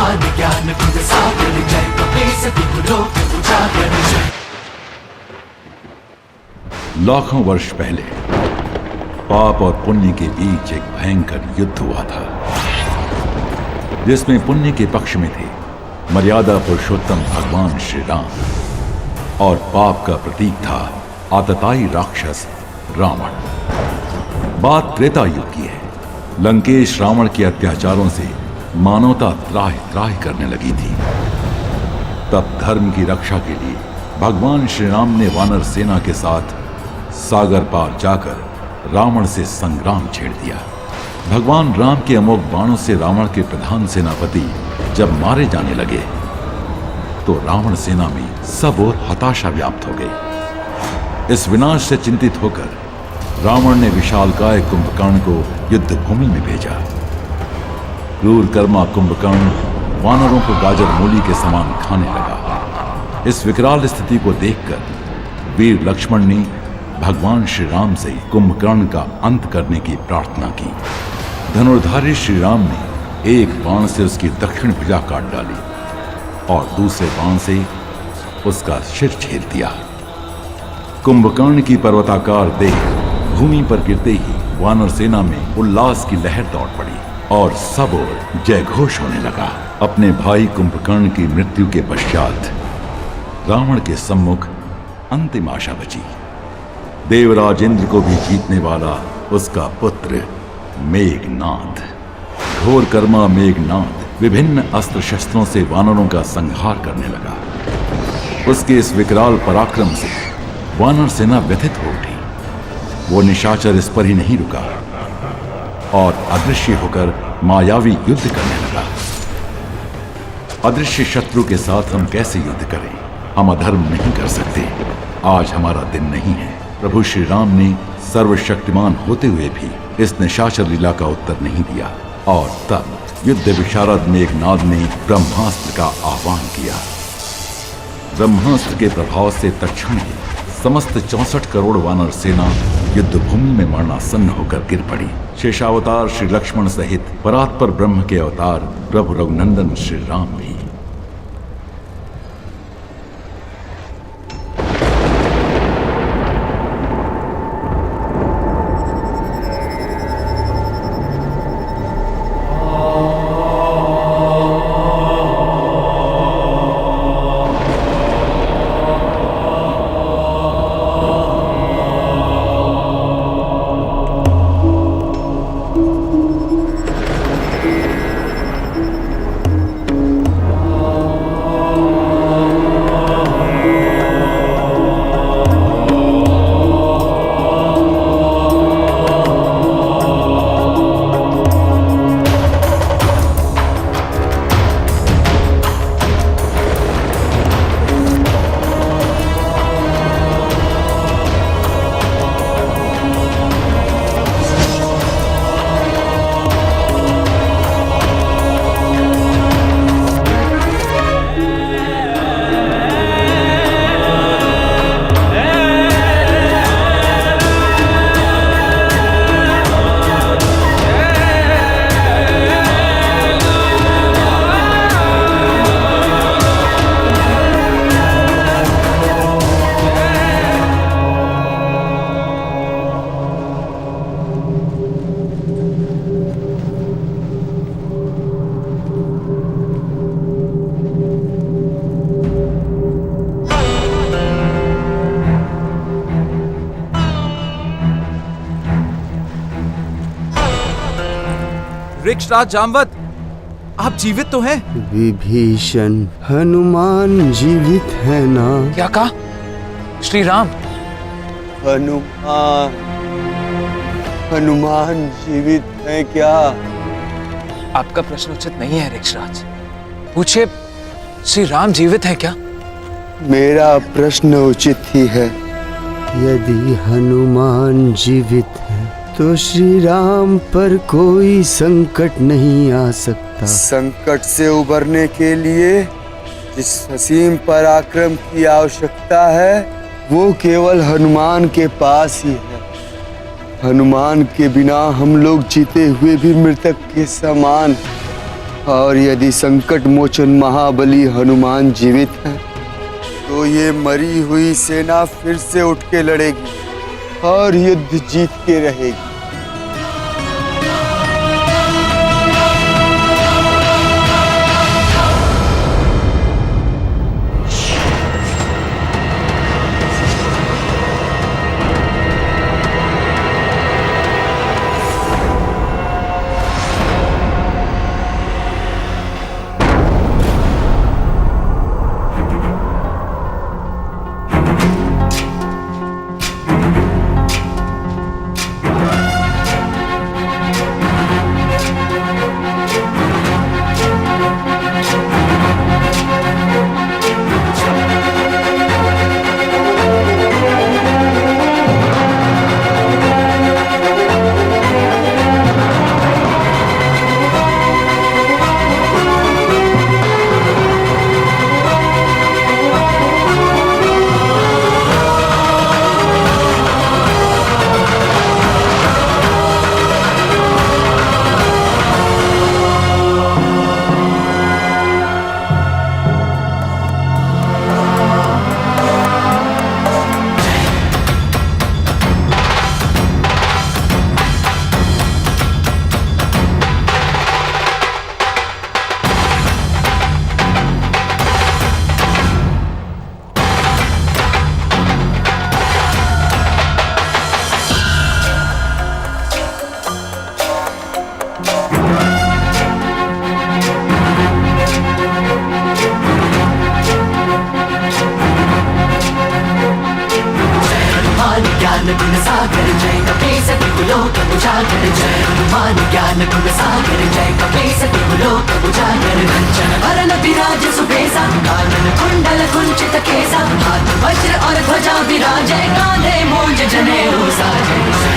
ज्ञान ज्ञान गुण सागर जय कपीस तिहु लोक उजागर जय। लाखों वर्ष पहले पाप और पुण्य के बीच एक भयंकर युद्ध हुआ था, जिसमें पुण्य के पक्ष में थे मर्यादा पुरुषोत्तम भगवान श्री राम और पाप का प्रतीक था आतताई राक्षस रावण। बात त्रेता युग की है। लंकेश रावण के अत्याचारों से मानवता त्राहि त्राहि करने लगी थी। तब धर्म की रक्षा के लिए भगवान श्री राम ने वानर सेना के साथ सागर पार जाकर रावण से संग्राम छेड़ दिया। भगवान राम के अमोघ बाणों से रावण के प्रधान सेनापति जब मारे जाने लगे तो रावण सेना में सब ओर हताशा व्याप्त हो गई। इस विनाश से चिंतित होकर रावण ने विशालकाय कुंभकर्ण को युद्ध भूमि में भेजा। क्रूर कर्मा कुंभकर्ण वानरों को गाजर मूली के समान खाने लगा। इस विकराल स्थिति को देखकर वीर लक्ष्मण ने भगवान श्री राम से कुंभकर्ण का अंत करने की प्रार्थना की। धनुर्धारी श्री राम ने एक बाण से उसकी दक्षिण भुजा काट डाली और दूसरे बाण से उसका सिर छेद दिया। कुंभकर्ण की पर्वताकार देह भूमि पर गिरते ही वानर सेना में उल्लास की लहर दौड़ पड़ी और सब ओर जय घोष होने लगा। अपने भाई कुंभकर्ण की मृत्यु के पश्चात रावण के सम्मुख अंतिम आशा बची। देवराज इंद्र को भी जीतने वाला उसका पुत्र मेघनाद। घोर कर्मा मेघनाद विभिन्न अस्त्र शस्त्रों से वानरों का संहार करने लगा। उसके इस विकराल पराक्रम से वानर सेना व्यथित हो उठी। वो निशाचर इस पर ही नहीं रुका और अदृश्य होकर मायावी युद्ध करने लगा। अदृश्य शत्रु के साथ हम कैसे युद्ध करें? हम अधर्म नहीं कर सकते। आज हमारा दिन नहीं है। प्रभु श्री राम ने सर्वशक्तिमान होते हुए भी इस निशाचर लीला का उत्तर नहीं दिया और तब युद्ध विशारद मेघनाद ने ब्रह्मास्त्र का आह्वान किया। ब्रह्मास्त्र के प्रभाव से तत्क्षण ही समस्त 64 करोड़ वानर सेना युद्ध भूमि में मरणासन्न होकर गिर पड़ी। शेषावतार श्री लक्ष्मण सहित परात्पर ब्रह्म के अवतार प्रभु रघुनंदन श्री राम भी। वृक्षराज जामवत, आप जीवित तो हैं? विभीषण, हनुमान जीवित है ना? क्या कहा? श्री राम? हनुमान जीवित है क्या? आपका प्रश्न उचित नहीं है वृक्षराज। पूछिए, श्री राम जीवित है क्या? मेरा प्रश्न उचित ही है। यदि हनुमान जीवित है तो श्री राम पर कोई संकट नहीं आ सकता। संकट से उबरने के लिए जिस असीम पराक्रम की आवश्यकता है वो केवल हनुमान के पास ही है। हनुमान के बिना हम लोग जीते हुए भी मृतक के समान। और यदि संकट मोचन महाबली हनुमान जीवित है तो ये मरी हुई सेना फिर से उठ के लड़ेगी और युद्ध जीत के रहेगी। गुण सागर जय कपीस लोक उजागर जय हनुमान ज्ञान गुण सागर जय कपीस लोक उजागर कंचन वरण विराज सुबेसा कानन कुंडल कुंचित केसा हाथ वज्र और ध्वजा विराजय कांधे मूंज जनेऊ साजय।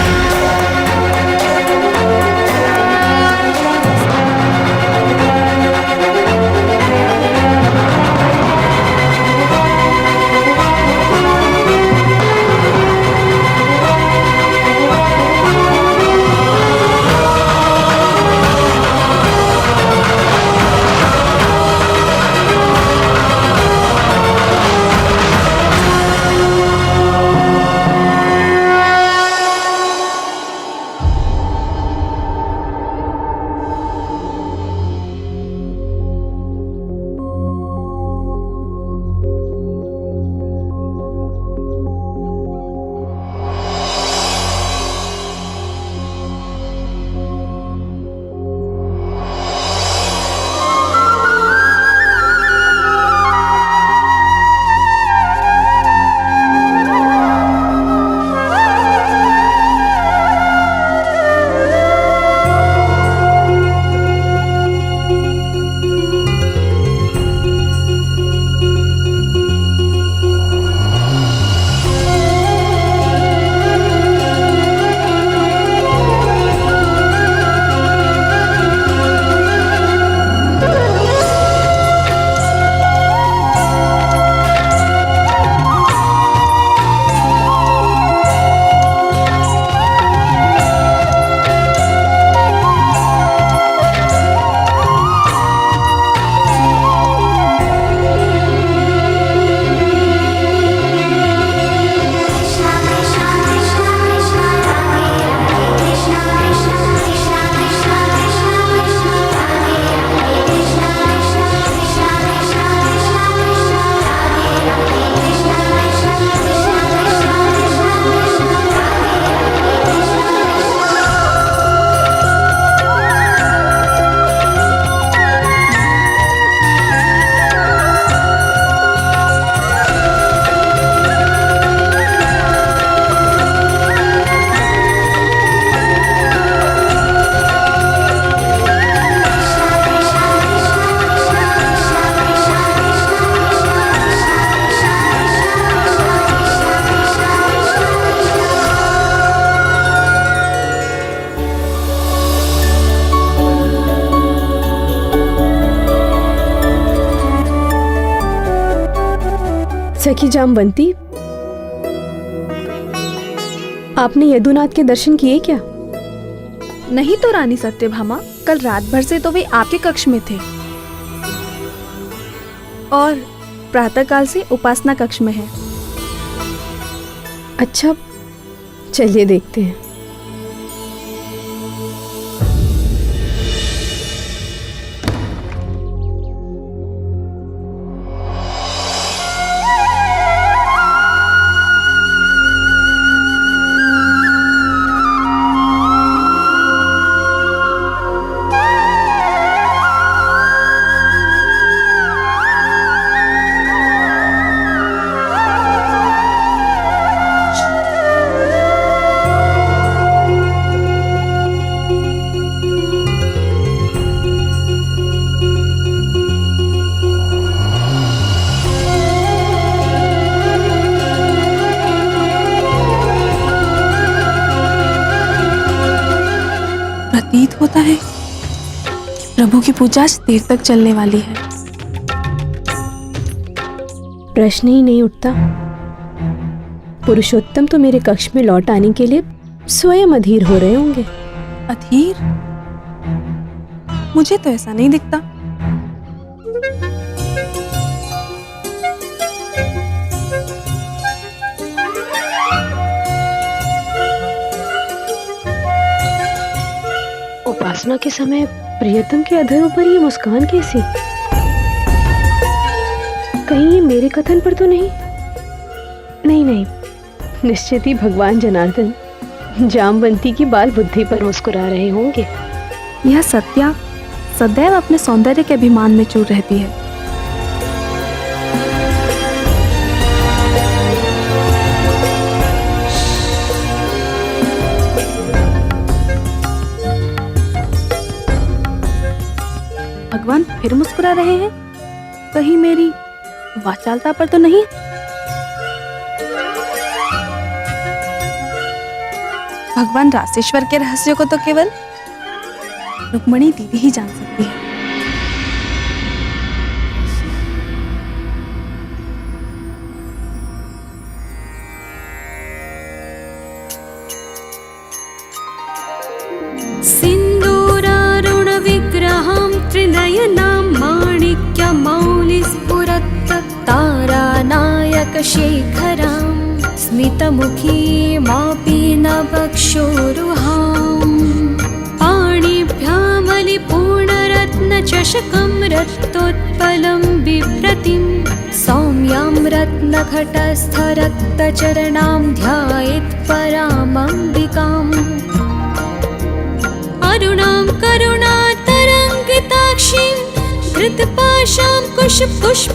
सखी जामवंती, आपने यदुनाथ के दर्शन किए क्या? नहीं तो रानी सत्यभामा, कल रात भर से तो वे आपके कक्ष में थे और प्रातःकाल से उपासना कक्ष में है। अच्छा, चलिए देखते हैं। प्रतीत होता है प्रभु की पूजा आज देर तक चलने वाली है। प्रश्न ही नहीं उठता। पुरुषोत्तम तो मेरे कक्ष में लौट आने के लिए स्वयं अधीर हो रहे होंगे। अधीर? मुझे तो ऐसा नहीं दिखता। उपासना के समय प्रियतम के अधरों पर ये मुस्कान कैसी? कहीं ये मेरे कथन पर तो नहीं? नहीं नहीं, निश्चित ही भगवान जनार्दन जामवंती की बाल बुद्धि पर मुस्कुरा रहे होंगे। यह सत्या सदैव अपने सौंदर्य के अभिमान में चूर रहती है। भगवान फिर मुस्कुरा रहे हैं? कहीं मेरी वाचालता पर तो नहीं? भगवान रासेश्वर के रहस्य को तो केवल रुक्मणी दीदी ही जान सकती है। सिन्दूरारुण विग्रहं त्रिनयनां माणिक्यमौलिस्फुरत् तारानायक शेखरां स्मितमुखीमापि नवक्षोरुहाम् पाणिभ्यामलिपूर्णरत्नचषकं रक्तोत्पलं बिभ्रतिं सौम्यां रत्नघटस्थरक्तचरणां ध्यायेत् परामम्बिकाम् अरुणां करुणातरङ्गिताक्षीं धृतपाशां कुशपुष्पबाणचापाम्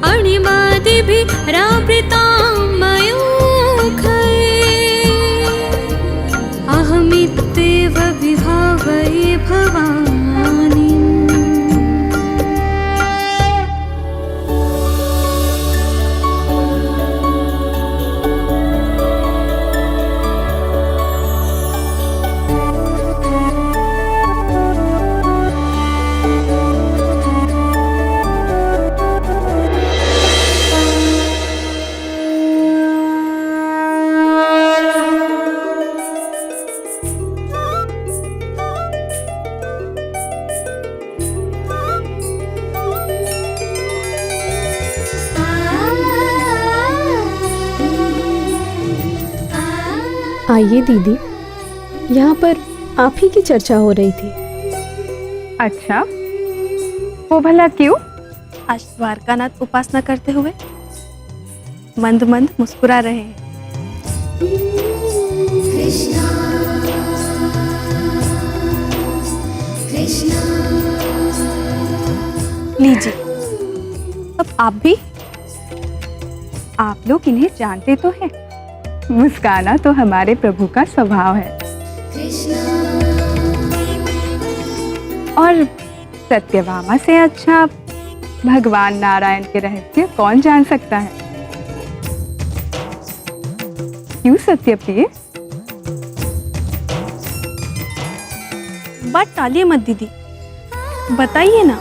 अणिमादिभिरावृतां मयूखैः अहमित्येव विभावये भवानीम्। आइए दीदी, यहाँ पर आप ही की चर्चा हो रही थी। अच्छा, वो भला क्यों? आज द्वारकानाथ उपासना करते हुए मंद मंद मुस्कुरा रहे हैं। लीजिए, अब आप भी। आप लोग इन्हें जानते तो हैं। मुस्काना तो हमारे प्रभु का स्वभाव है। और सत्यभामा से अच्छा भगवान नारायण के रहस्य कौन जान सकता है? क्यों सत्यप्रिय? बात टालिए मत दीदी, बताइए ना।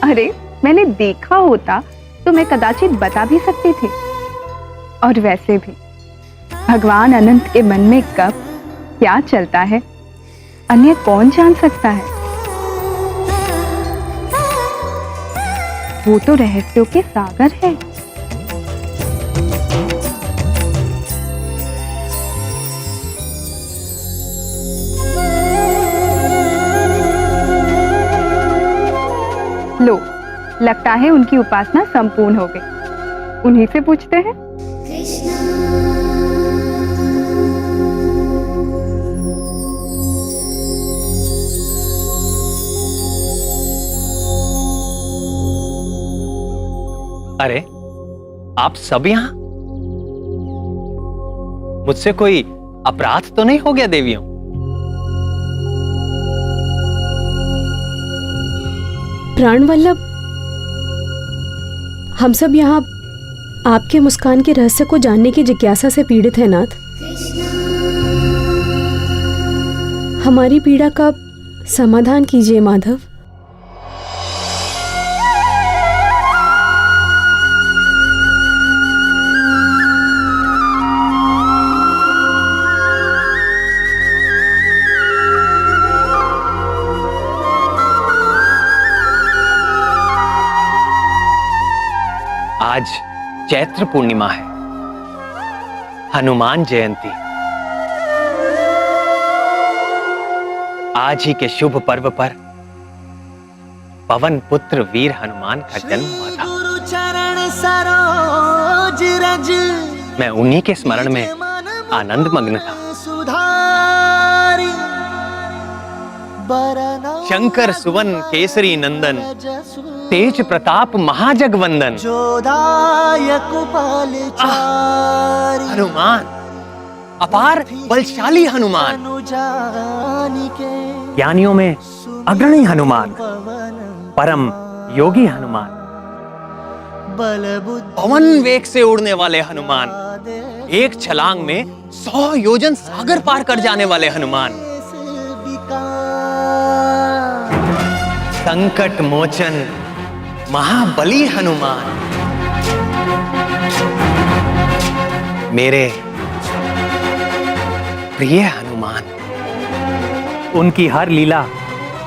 अरे, मैंने देखा होता तो मैं कदाचित बता भी सकती थी। और वैसे भी भगवान अनंत के मन में कब क्या चलता है, अन्य कौन जान सकता है। वो तो रहस्यों के सागर है। लो, लगता है उनकी उपासना संपूर्ण हो गई। उन्हीं से पूछते हैं। अरे, आप सब यहाँ? मुझसे कोई अपराध तो नहीं हो गया देवियों? प्राण वल्लभ, हम सब यहाँ आपके मुस्कान के रहस्य को जानने की जिज्ञासा से पीड़ित हैं नाथ। हमारी पीड़ा का समाधान कीजिए माधव। आज चैत्र पूर्णिमा है, हनुमान जयंती। आज ही के शुभ पर्व पर पवन पुत्र वीर हनुमान का जन्म हुआ था। मैं उन्हीं के स्मरण में आनंद मग्न था। शंकर सुवन केसरी नंदन, तेज प्रताप महाजगवंदन, हनुमान, अपार बलशाली हनुमान, ज्ञानियों में अग्रणी हनुमान, परम योगी हनुमान, पवन वेग से उड़ने वाले हनुमान, एक छलांग में 100 योजन सागर पार कर जाने वाले हनुमान, संकट मोचन महाबली हनुमान, मेरे प्रिय हनुमान। उनकी हर लीला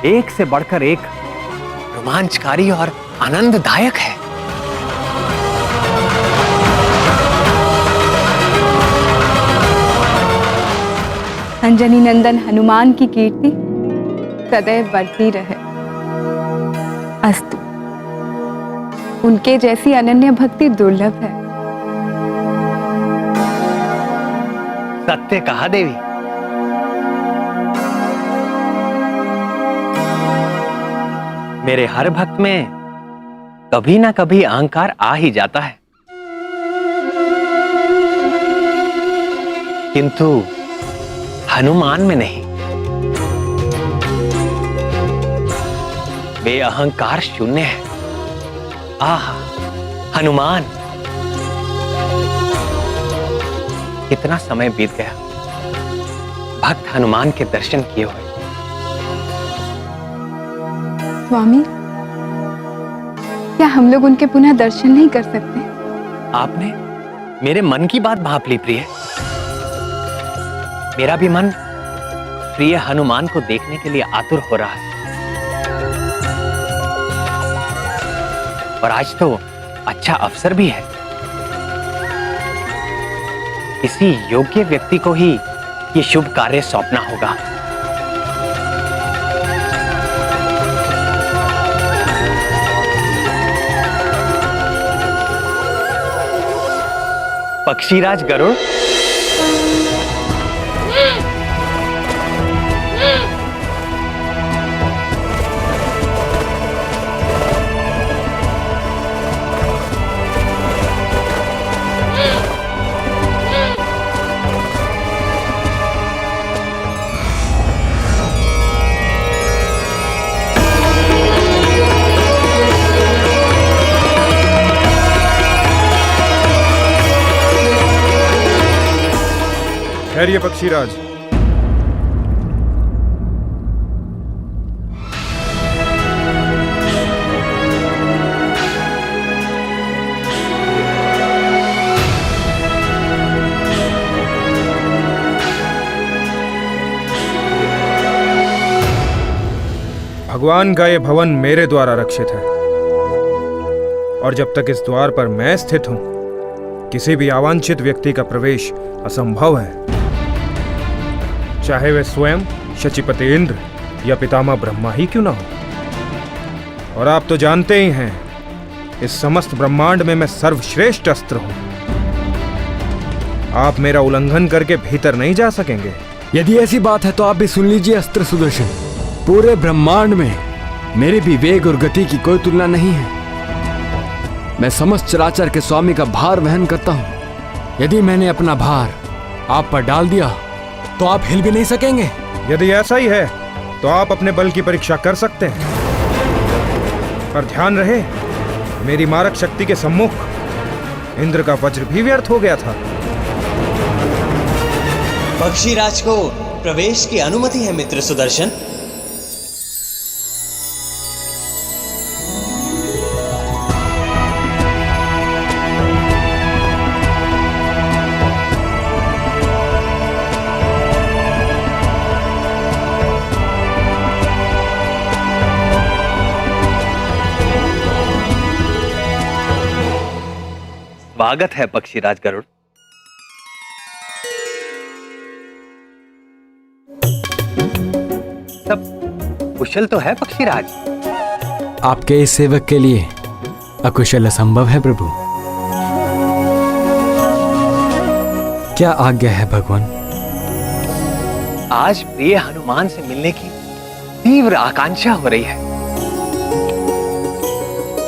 एक से बढ़कर एक रोमांचकारी और आनंददायक है। अंजनी नंदन हनुमान की कीर्ति सदैव बढ़ती रहे। अस्तु। उनके जैसी अनन्य भक्ति दुर्लभ है। सत्य कहा देवी। मेरे हर भक्त में कभी ना कभी अहंकार आ ही जाता है, किंतु हनुमान में नहीं। वे अहंकार शून्य है। आह, हनुमान, कितना समय बीत गया भक्त हनुमान के दर्शन किए हुए। स्वामी, क्या हम लोग उनके पुनः दर्शन नहीं कर सकते? आपने मेरे मन की बात भाप ली प्रिय। मेरा भी मन प्रिय हनुमान को देखने के लिए आतुर हो रहा है। और आज तो अच्छा अवसर भी है। किसी योग्य व्यक्ति को ही ये शुभ कार्य सौंपना होगा। पक्षीराज गरुड़, ठहरिए पक्षीराज। भगवान का ये भवन मेरे द्वारा रक्षित है और जब तक इस द्वार पर मैं स्थित हूं, किसी भी अवांछित व्यक्ति का प्रवेश असंभव है, चाहे वह स्वयं शचीपति इंद्र या पितामह ब्रह्मा ही क्यों ना हो। और आप तो जानते ही हैं, इस समस्त ब्रह्मांड में मैं सर्वश्रेष्ठ अस्त्र हूं। आप मेरा उल्लंघन करके भीतर नहीं जा सकेंगे। यदि ऐसी बात है तो आप भी सुन लीजिए अस्त्र सुदर्शन। पूरे ब्रह्मांड में मेरे भी वेग और गति की कोई तुलना नहीं है। मैं समस्त चराचर के स्वामी का भार वहन करता हूं। यदि मैंने अपना भार आप पर डाल दिया तो आप हिल भी नहीं सकेंगे। यदि ऐसा ही है तो आप अपने बल की परीक्षा कर सकते हैं, पर ध्यान रहे, मेरी मारक शक्ति के सम्मुख इंद्र का वज्र भी व्यर्थ हो गया था। पक्षीराज को प्रवेश की अनुमति है मित्र सुदर्शन। स्वागत है पक्षीराज गरुड़। सब कुशल तो है पक्षीराज? आपके इस सेवक के लिए अकुशल असंभव है प्रभु। क्या आज्ञा है भगवान? आज प्रिय हनुमान से मिलने की तीव्र आकांक्षा हो रही है।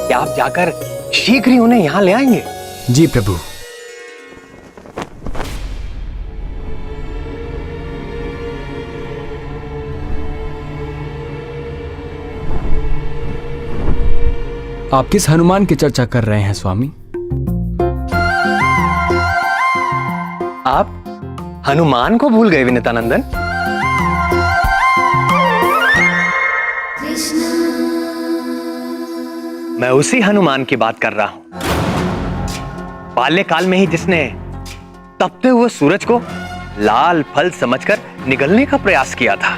क्या आप जाकर शीघ्र ही उन्हें यहां ले आएंगे? जी प्रभु। आप किस हनुमान की चर्चा कर रहे हैं स्वामी? आप हनुमान को भूल गए विनीतानंदन? मैं उसी हनुमान की बात कर रहा हूं, बाल्यकाल में ही जिसने तपते हुए सूरज को लाल फल समझकर निगलने का प्रयास किया था,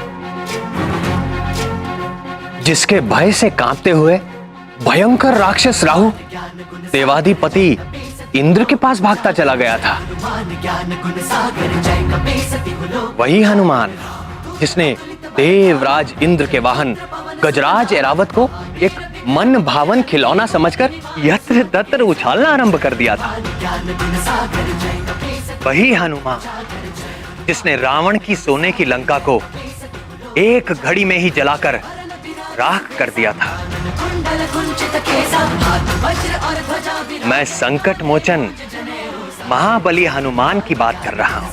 जिसके भय से कांपते हुए भयंकर राक्षस राहु देवाधिपति इंद्र के पास भागता चला गया था। वही हनुमान जिसने देवराज इंद्र के वाहन गजराज ऐरावत को एक मन भावन खिलौना समझकर यत्र तत्र उछालना आरंभ कर दिया था। वही हनुमान जिसने रावण की सोने की लंका को एक घड़ी में ही जलाकर राख कर दिया था। मैं संकट मोचन महाबली हनुमान की बात कर रहा हूं।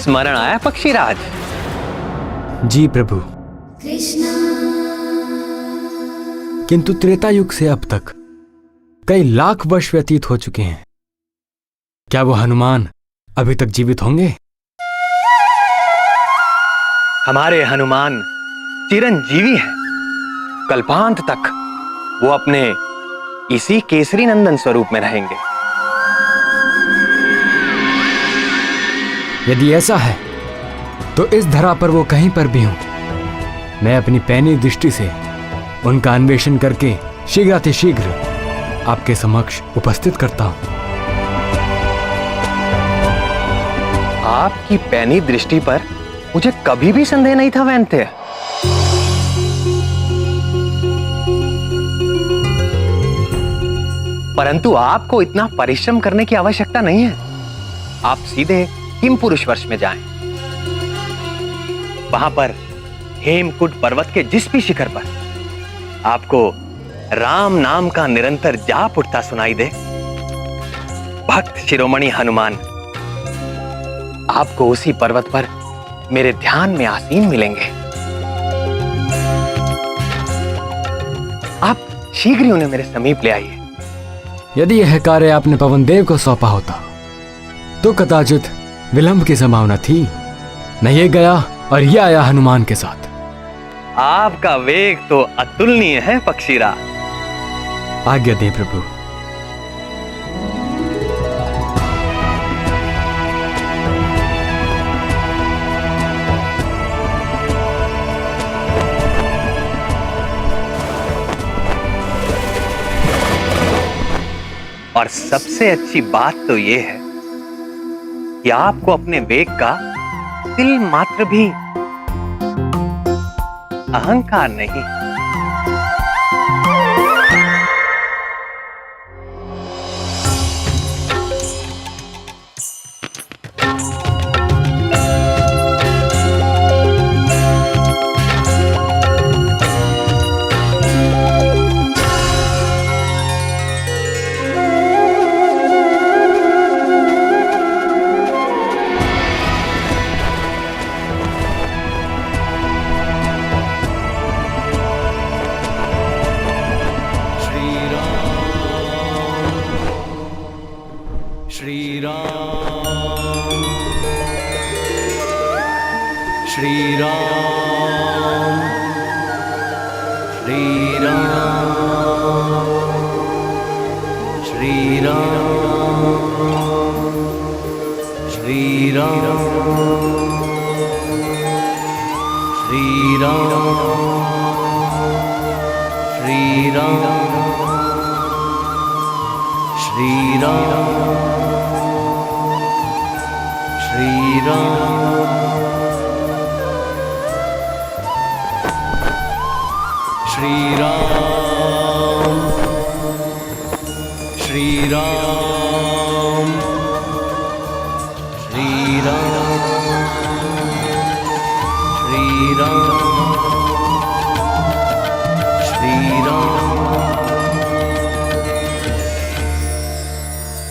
स्मरण आया पक्षीराज? जी प्रभु। किंतु त्रेता युग से अब तक कई लाख वर्ष व्यतीत हो चुके हैं। क्या वो हनुमान अभी तक जीवित होंगे? हमारे हनुमान चिरंजीवी हैं। कल्पांत तक वो अपने इसी केसरी नंदन स्वरूप में रहेंगे। यदि ऐसा है तो इस धरा पर वो कहीं पर भी हों, मैं अपनी पैनी दृष्टि से उनका अन्वेषण करके शीघ्रातिशीघ्र आपके समक्ष उपस्थित करता हूं। आपकी पैनी दृष्टि पर मुझे कभी भी संदेह नहीं था वैन्य। परंतु आपको इतना परिश्रम करने की आवश्यकता नहीं है। आप सीधे हिमपुरुष वर्ष में जाएं। वहां पर हेमकुट पर्वत के जिस भी शिखर पर आपको राम नाम का निरंतर जाप उठता सुनाई दे, भक्त शिरोमणि हनुमान आपको उसी पर्वत पर मेरे ध्यान में आसीन मिलेंगे। आप शीघ्र ही उन्हें मेरे समीप ले आइए। यदि यह कार्य आपने पवन देव को सौंपा होता तो कदाचित विलंब की संभावना थी। न ये गया और ये आया हनुमान के साथ। आपका वेग तो अतुलनीय है पक्षीरा। आज्ञा दे प्रभु। और सबसे अच्छी बात तो ये है कि आपको अपने वेग का तिल मात्र भी अहंकार नहीं।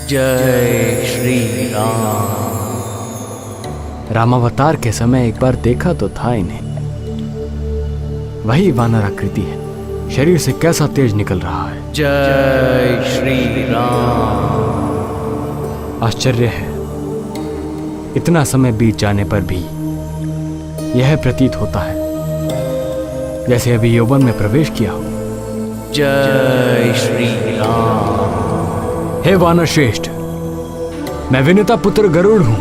जय श्री राम। रामावतार के समय एक बार देखा तो था इन्हें। वही वानर आकृति है, शरीर से कैसा तेज निकल रहा है। जय श्री राम। आश्चर्य है, इतना समय बीत जाने पर भी यह प्रतीत होता है जैसे अभी यौवन में प्रवेश किया हो। जय श्री राम। हे वानर श्रेष्ठ, मैं विनुता पुत्र गरुड़ हूं,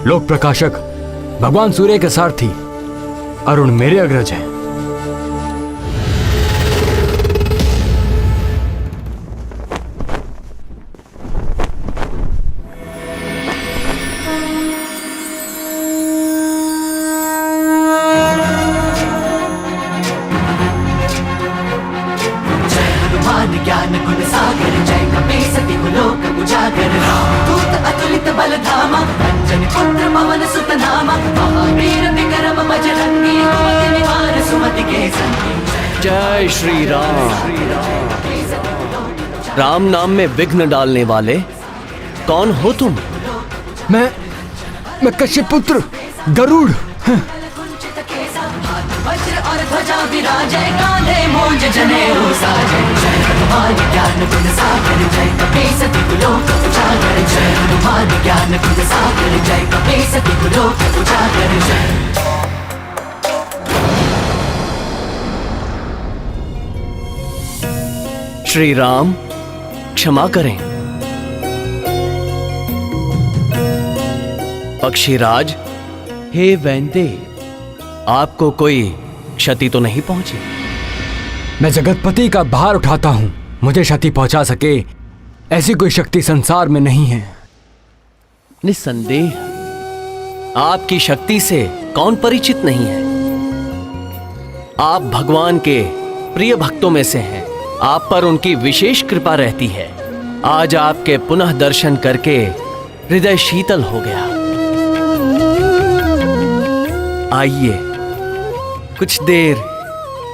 लोक प्रकाशक भगवान सूर्य के सारथी अरुण मेरे अग्रज हैं। ज्ञान गुण सागर जय कपीसति कुलोक उजागर रामदूत अतुलित बल धामा अंजनी पुत्र पवन सुत नामा महावीर विक्रम बजरंगी कुमति निवार सुमति के संगी। जय श्री राम। राम नाम में विघ्न डालने वाले कौन हो तुम? मैं कश्यप पुत्र गरुड़। वज्र और ध्वजा विराजे कांधे मूंज जनेऊ साजे। जय हनुमान ज्ञान गुण सागर जय कपीसति कुलोक उजागर। जय हनुमान ज्ञान गुण सागर जय कपीसति कुलोक उजागर। जय श्री राम क्षमा करें। पक्षीराज, हे वैंदे, आपको कोई क्षति तो नहीं पहुंची? मैं जगतपति का भार उठाता हूं, मुझे क्षति पहुंचा सके ऐसी कोई शक्ति संसार में नहीं है। निस्संदेह आपकी शक्ति से कौन परिचित नहीं है। आप भगवान के प्रिय भक्तों में से हैं, आप पर उनकी विशेष कृपा रहती है। आज आपके पुनः दर्शन करके हृदय शीतल हो गया। आइए कुछ देर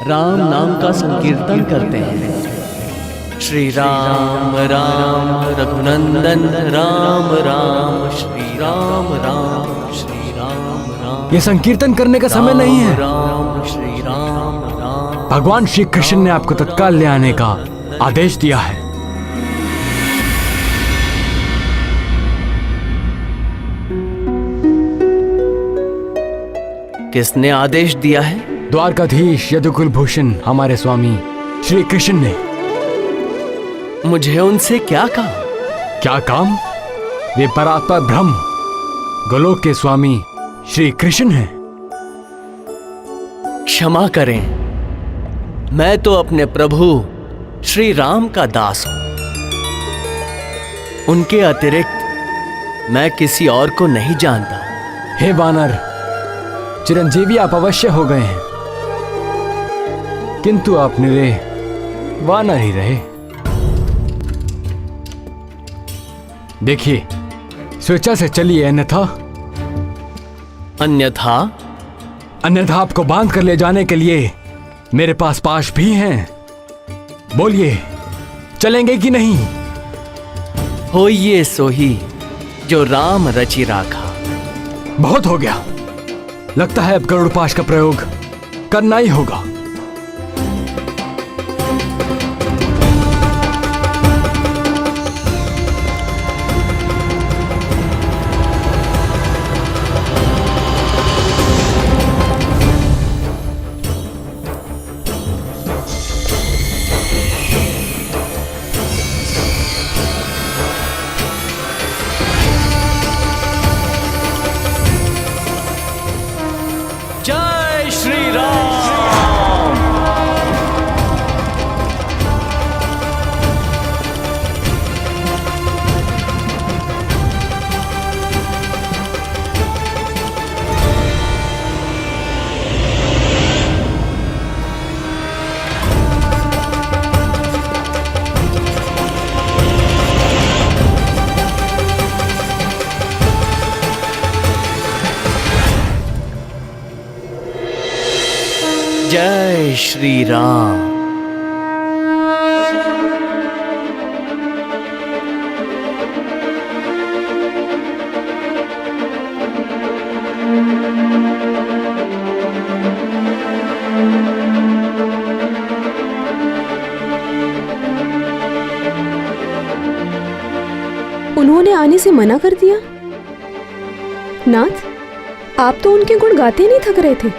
राम नाम का संकीर्तन करते हैं। श्री राम राम रघुनंदन राम राम, श्री राम राम, श्री राम राम। ये संकीर्तन करने का समय नहीं है। राम श्री राम राम। भगवान श्री कृष्ण ने आपको तत्काल ले आने का आदेश दिया है। किसने आदेश दिया है? द्वारकाधीश यदुकुल भूषण हमारे स्वामी श्री कृष्ण ने। मुझे उनसे क्या काम? क्या काम? वे परात्पर ब्रह्म गोलोक के स्वामी श्री कृष्ण हैं। क्षमा करें, मैं तो अपने प्रभु श्री राम का दास हूं। उनके अतिरिक्त मैं किसी और को नहीं जानता। हे वानर, चिरंजीवी आप अवश्य हो गए हैं, किंतु आप निरे वानर ही रहे। देखिए, स्वेच्छा से चलिए, अन्यथा अन्यथा आपको बांध कर ले जाने के लिए मेरे पास पाश भी हैं। बोलिए, चलेंगे कि नहीं? होइए सोही जो राम रचि राखा। बहुत हो गया, लगता है अब गरुड़ पाश का प्रयोग करना ही होगा। जय श्री राम। जय श्री राम। उन्होंने आने से मना कर दिया? नाथ, आप तो उनके गुण गाते नहीं थक रहे थे,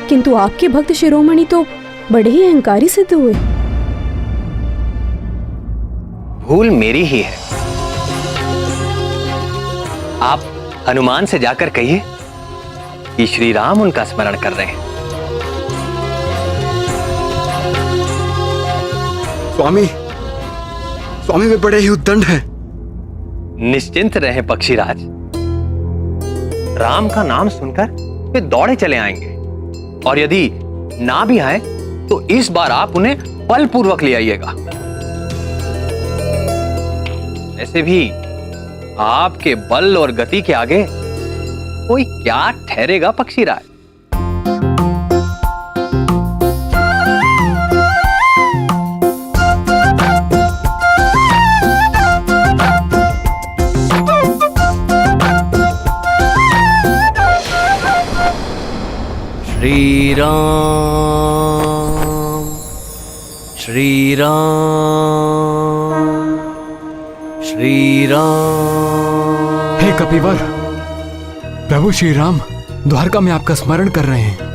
किंतु आपके भक्त शिरोमणि तो बड़े ही अहंकारी सिद्ध हुए। भूल मेरी ही है। आप हनुमान से जाकर कहिए कि श्री राम उनका स्मरण कर रहे हैं। स्वामी, स्वामी वे बड़े ही उद्दंड हैं। निश्चिंत रहें पक्षीराज, राम का नाम सुनकर वे दौड़े चले आएंगे, और यदि ना भी आए तो इस बार आप उन्हें बलपूर्वक ले आइएगा। ऐसे भी आपके बल और गति के आगे कोई क्या ठहरेगा पक्षीराज। श्री राम, श्री राम, श्री राम। हे कपिवर, प्रभु श्री राम द्वारका में आपका स्मरण कर रहे हैं।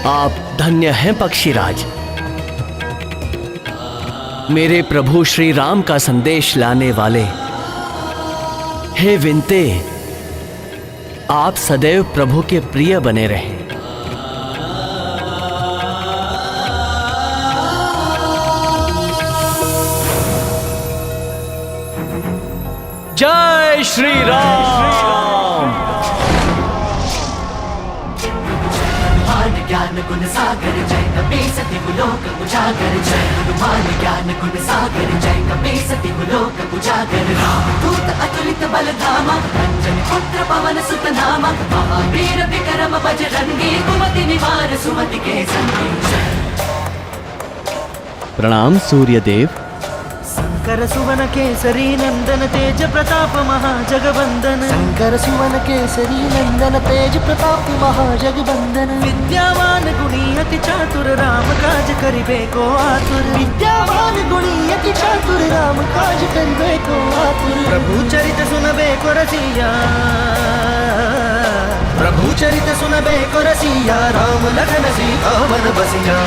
आप धन्य हैं पक्षीराज। मेरे प्रभु श्री राम का संदेश लाने वाले। हे विनते, आप सदैव प्रभु के प्रिय बने रहें। जय श्री राम। ज्ञान गुण सागर जय कपीस तिहु लोक उजागर जय हनुमान ज्ञान गुण सागर जय कपीस तिहु लोक उजागर रामदूत अतुलित बल धामा अंजन पुत्र पवन सुत नामा महावीर विक्रम बजरंगी कुमति निवार सुमति के संगी। प्रणाम सूर्यदेव। शंकर सुवन केसरी नंदन तेज प्रताप महाजगवंदन शंकर सुवन केसरी नंदन तेज प्रताप महाजगवंदन विद्यावान गुणी अति चातुर राम काज करिबे को आतुर विद्यावान गुणी अति चातुर राम काज करिबे को आतुर प्रभु चरित सुनबे को रसिया प्रभु चरित सुनबे को रसिया राम लखन सीता मन बसिया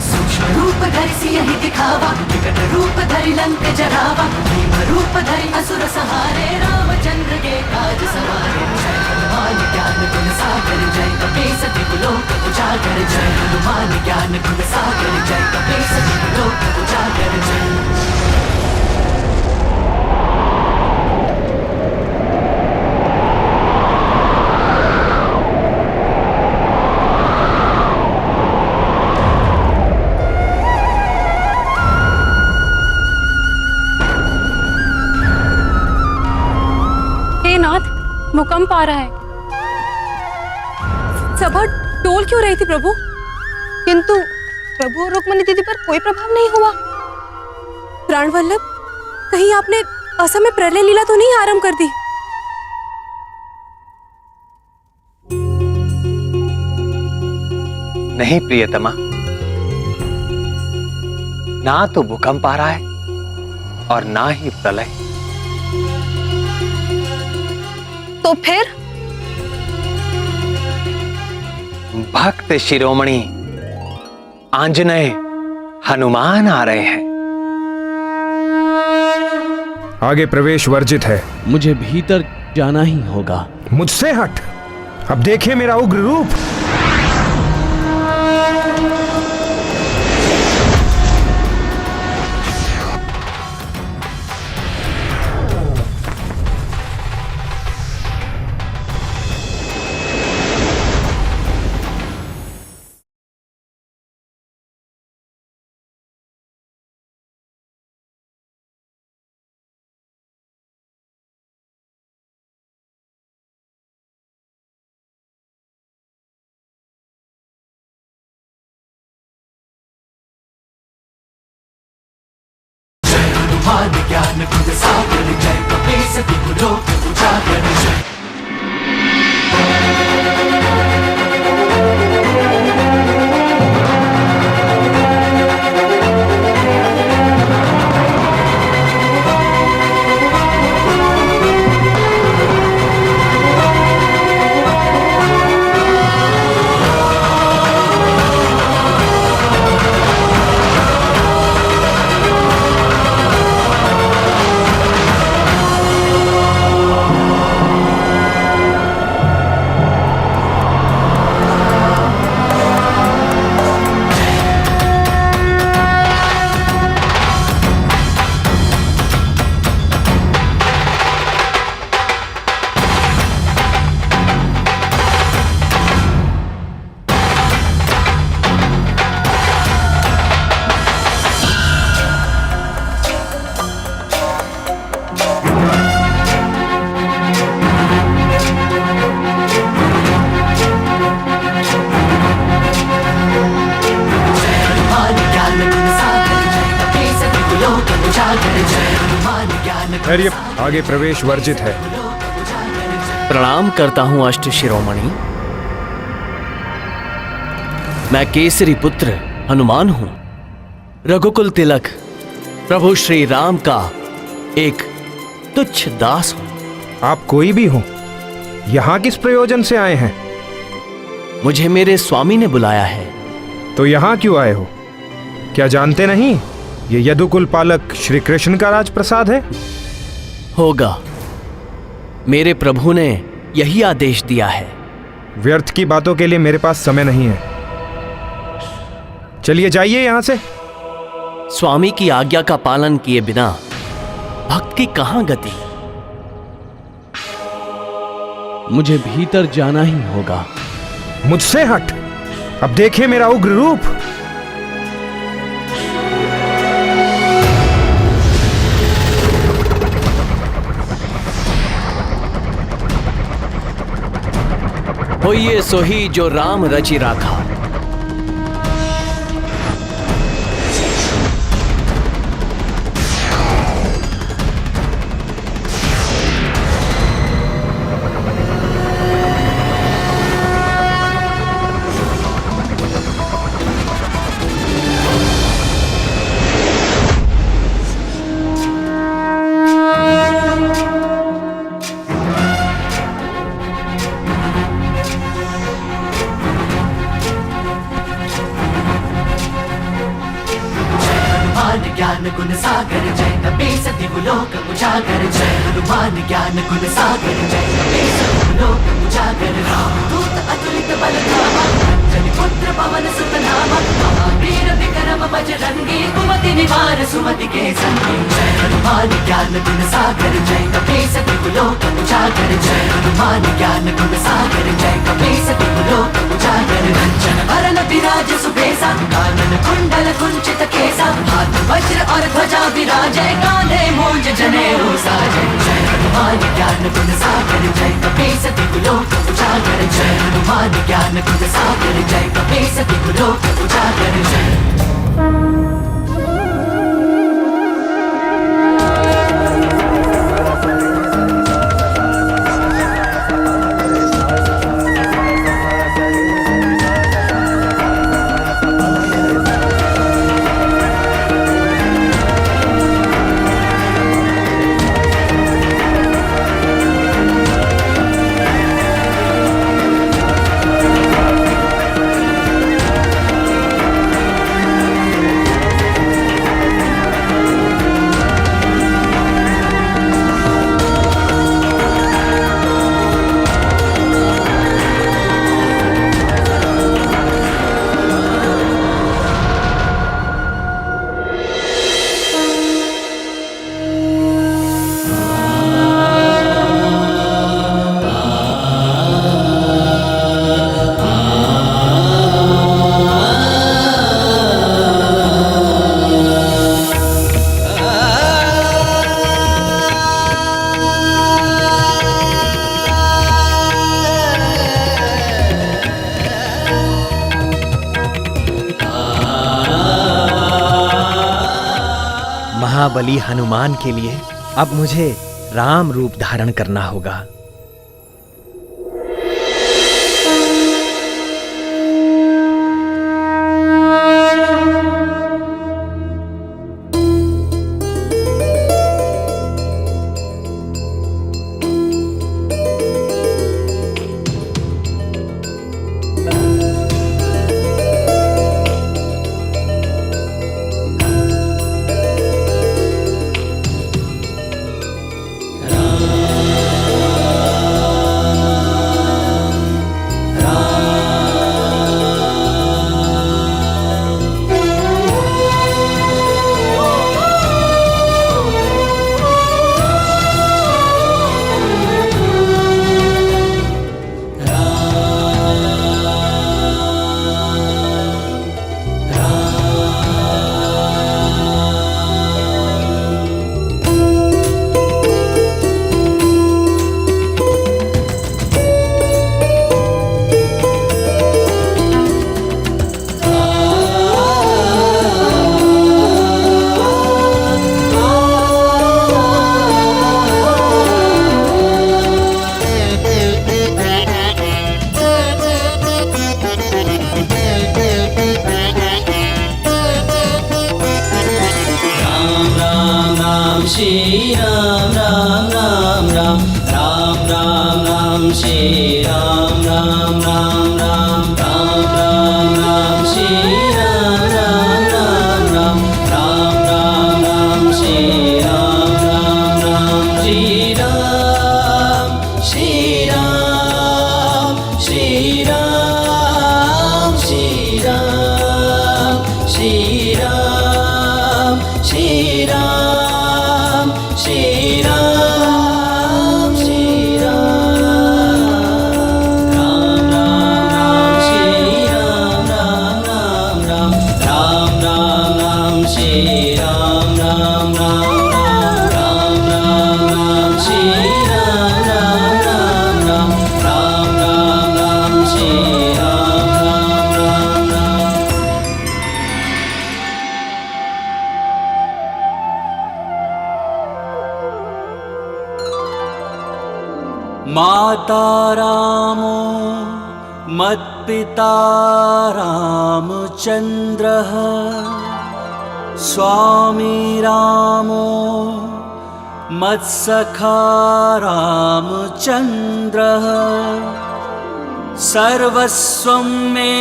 सूक्ष्म रूप धरि सियहि दिखावा विकट रूप धरि लंक जरावा भीम रूप धरि असुर संहारे रामचंद्र के काज सवारे जय हनुमान ज्ञान गुण सागर जय कपीस तिहु लोक उजागर जय हनुमान ज्ञान गुण सागर जय कपीस तिहु लोक उजागर जय भूकंप आ रहा है। सभा डोल क्यों रही थी प्रभु? किंतु प्रभु और रुक्मिणी दीदी पर कोई प्रभाव नहीं हुआ। प्राणवल्लभ, कहीं आपने असमय प्रलय लीला तो नहीं आरंभ कर दी? नहीं प्रियतमा, ना तो भूकंप आ रहा है और ना ही प्रलय। तो फिर भक्त शिरोमणि आंजनेय हनुमान आ रहे हैं। आगे प्रवेश वर्जित है। मुझे भीतर जाना ही होगा। मुझसे हट, अब देखिए मेरा उग्र रूप। हनुमान ज्ञान गुण सागर जय कपीस तिहु लोक उजागर जय धैर्य, आगे प्रवेश वर्जित है। प्रणाम करता हूं अष्ट शिरोमणि। मैं केसरी पुत्र हनुमान हूं, रघुकुल तिलक प्रभु श्री राम का एक तुच्छ दास हूं। आप कोई भी हो, यहां किस प्रयोजन से आए हैं? मुझे मेरे स्वामी ने बुलाया है। तो यहां क्यों आए हो? क्या जानते नहीं ये यदुकुल पालक श्री कृष्ण का राजप्रसाद है? होगा, मेरे प्रभु ने यही आदेश दिया है। व्यर्थ की बातों के लिए मेरे पास समय नहीं है। चलिए जाइए यहां से। स्वामी की आज्ञा का पालन किए बिना भक्त की कहां गति? मुझे भीतर जाना ही होगा। मुझसे हट, अब देखिए मेरा उग्र रूप। होइए सोही जो राम रचि राखा। ज्ञान गुण सागर जय कपीस तिहु लोक उजागर जय हनुमान ज्ञान गुण सागर जय कपीस तिहु लोक उजागर रामदूत अतुलित बल धामा अंजनी पुत्र पवन सुत नामा महावीर विक्रम बजरंगी कुमति निवार सुमति के संगी जय हनुमान ज्ञान गुण सागर जय कपीस तिहु लोक उजागर जय हनुमान ज्ञान गुण सागर जय कपीस तिहु लोक उजागर कंचन वरन विराज सुबेसा कानन कुंडल कुंचित केसा हाथ वज्र और ध्वजा विराजै कांधे मूंज जनेऊ साजै जय हनुमान ज्ञान गुण सागर जय कपीस तिहु लोक उजागर जय हनुमान ज्ञान गुण सागर जय कपीस तिहु लोक उजागर जय महाबली हनुमान के लिए अब मुझे राम रूप धारण करना होगा। श्री राम राम राम राम राम राम राम श्री राम राम राम राम राम राम राम श्री राम राम राम राम राम राम राम श्री राम राम राम श्री राम श्री राम श्री राम श्री राम श्री राम श्री राम श्री राम श्री राम राम राम श्री राम राम राम राम राम राम राम श्री राम राम राम राम राम राम श्री राम राम राम राम राम राम श्री राम राम राम राम। माता रामो मत्पिता रामचन्द्रः स्वामी रामो मत्सखा रामचन्द्रः सर्वस्वं मे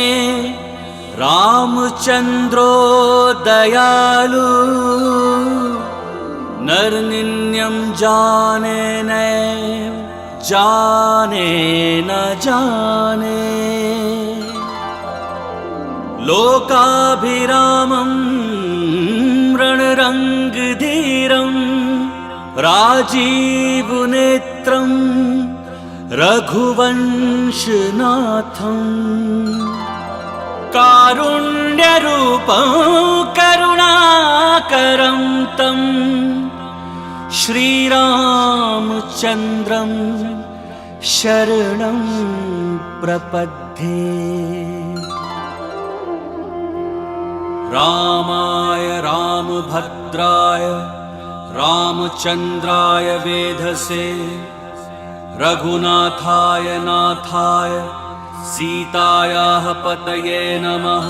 रामचंद्रो दयालु नरनिन्यं जाने न जाने लोकाभिरामं रणरंगधीरं राजीवनेत्रं रघुवंशनाथं कारुण्यरूपं करुणाकरं तं श्रीरामचन्द्रं शरणं प्रपद्ये। रामाय रामभद्राय रामचन्द्राय वेधसे रघुनाथाय नाथाय सीतायाः पतये नमः।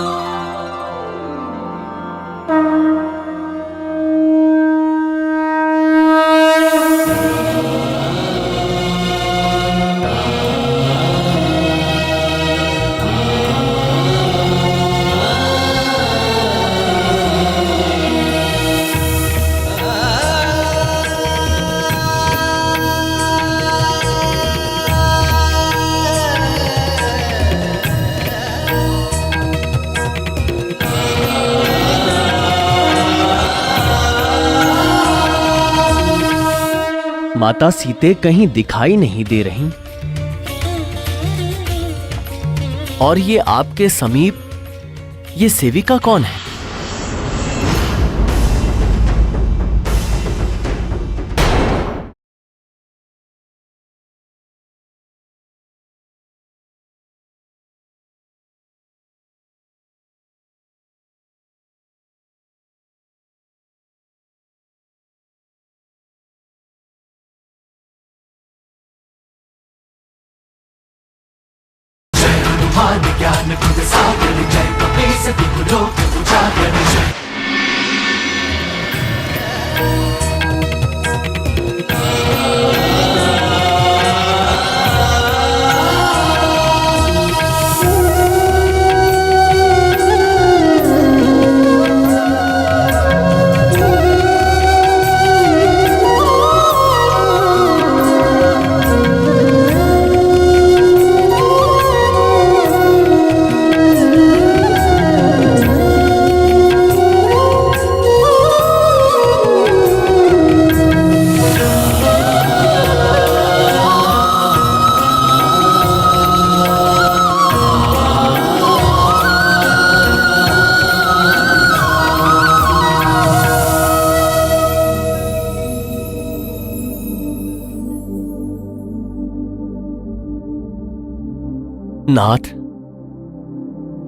माता सीते कहीं दिखाई नहीं दे रही और ये आपके समीप ये सेविका कौन है? हनुमान ज्ञान गुण सागर जय कपीस तिहु लोक उजागर जय। नाथ,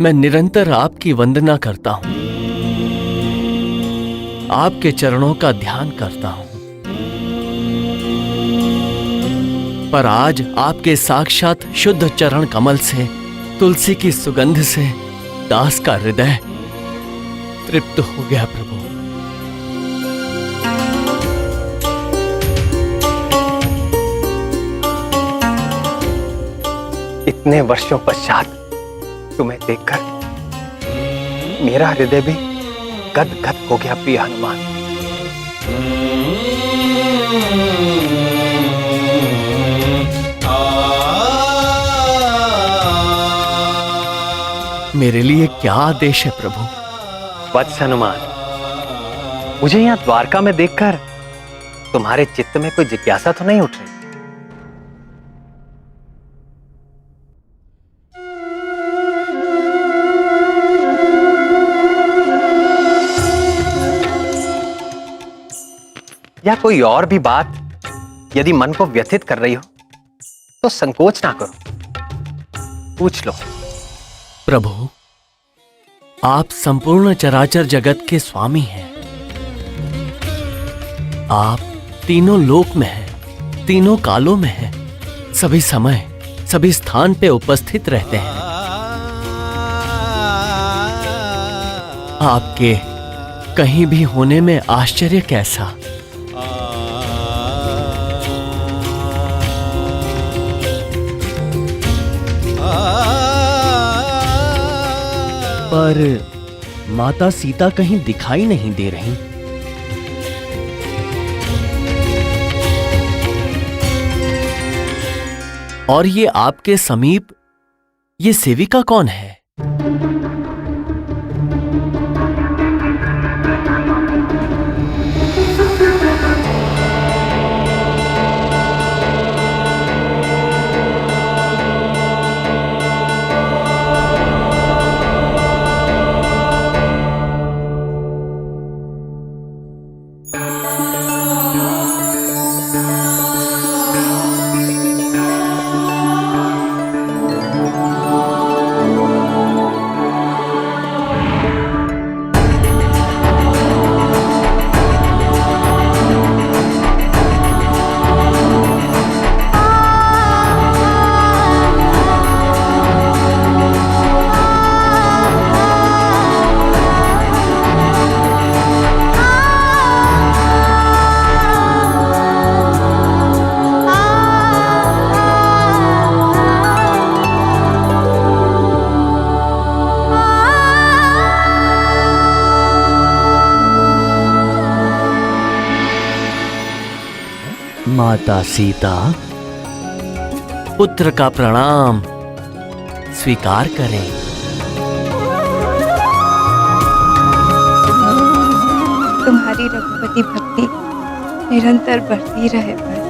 मैं निरंतर आपकी वंदना करता हूं, आपके चरणों का ध्यान करता हूं, पर आज आपके साक्षात शुद्ध चरण कमल से, तुलसी की सुगंध से दास का हृदय तृप्त हो गया प्रभु। इतने वर्षों पश्चात तुम्हें देखकर मेरा हृदय भी गदगद हो गया प्रिय हनुमान। मेरे लिए क्या आदेश है प्रभु? वत्स हनुमान, मुझे यहाँ द्वारका में देखकर तुम्हारे चित्त में कोई जिज्ञासा तो नहीं उठ रही? या कोई और भी बात यदि मन को व्यथित कर रही हो तो संकोच ना करो, पूछ लो। प्रभु, आप संपूर्ण चराचर जगत के स्वामी हैं। आप तीनों लोक में हैं, तीनों कालों में हैं, सभी समय सभी स्थान पे उपस्थित रहते हैं। आपके कहीं भी होने में आश्चर्य कैसा? पर माता सीता कहीं दिखाई नहीं दे रही। और ये आपके समीप ये सेविका कौन है? माता सीता, पुत्र का प्रणाम स्वीकार करें। तुम्हारी रघुपति भक्ति निरंतर बढ़ती रहे।